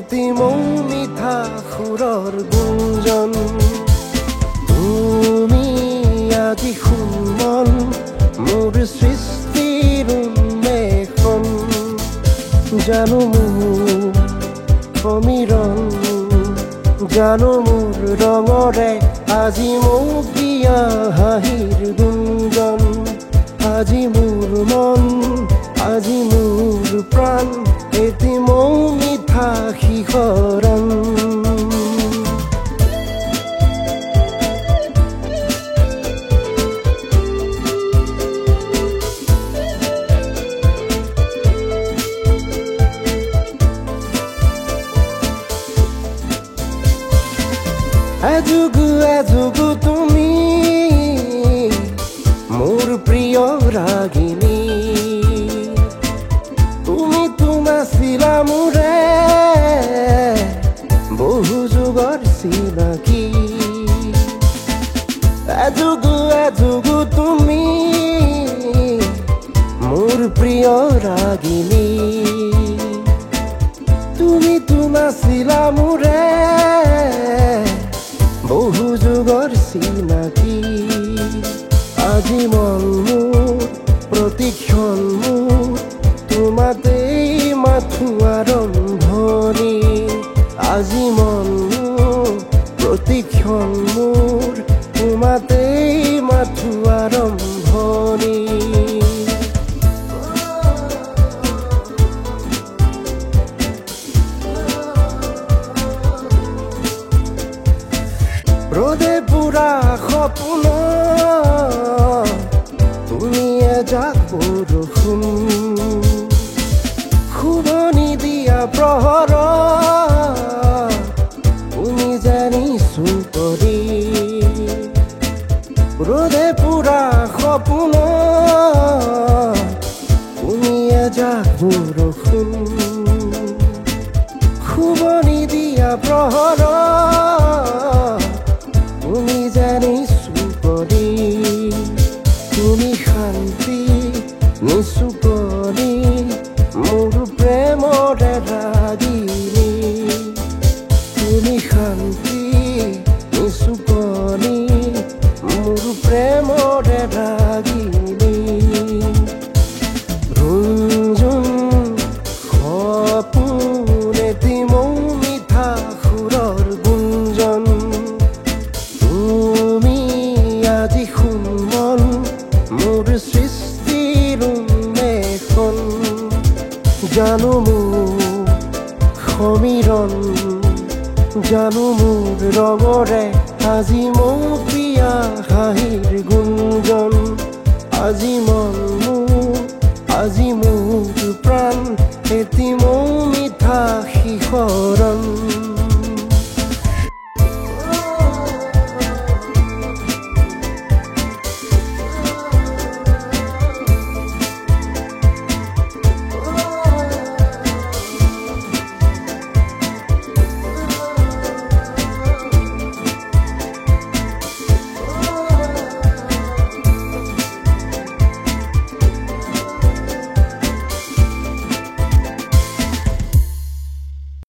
এটি মৌমিঠা সুৰৰ গুঞ্জন তুমি আজি সুমন মোৰ সৃষ্টিৰ উন্মেষণ জানো মোৰ সমীৰণ জানো মোৰ ৰঙৰে আজি মোক দিয়া হাঁহিৰ গুঞ্জন আজি মোৰ মন আজি মোৰ প্ৰাণ এটি মৌমিঠা শিহৰণ এজুগু এজুগু তুমি মোৰ প্ৰিয় ৰাগিনী তুমি নাছিলা মোৰে বহু যুগৰ চিনাকি এজুগু এজুগু তুমি মোৰ প্ৰিয় ৰাগিনী তুমি নাছিলা মোৰে বহু যুগৰ চিনাকি আজি মন মোৰ প্ৰতিক্ষণ মোৰ তোমাতেই মাথো আৰম্ভণি আজি মন মোৰ প্ৰতিক্ষণ মোৰ তোমাতেই মাথো আৰম্ভণি ৰ'দে পুৰা সপোন তুমি এজাক বৰষুণ শুভনি দিয়া প্ৰহৰ তুমি জানিছো কৰি ৰ'দে পুৰা সপোন তুমি এজাক বৰষুণ শুভনি দিয়া প্ৰহৰ তুমি জানিছো কৰি তুমি শান্তি নিছো কৰি মোৰ প্ৰেমৰে ৰাগিনী তুমি শান্তি নিছো কৰি মোৰ প্ৰেমৰে ৰাগিনী ৰুঞ্জুন সপোন এটি মৌমিঠা সুৰৰ গুঞ্জন তুমি আজি সুমন মোৰ সৃষ্টিৰ উন্মেষণ জানো মোৰ সমীৰণ জানো মোৰ ৰঙৰে আজি মোক দিয়া হাঁহিৰ গুঞ্জন আজি মন মোৰ আজি মোৰ প্ৰাণ এটি মৌমিঠা শিহৰণ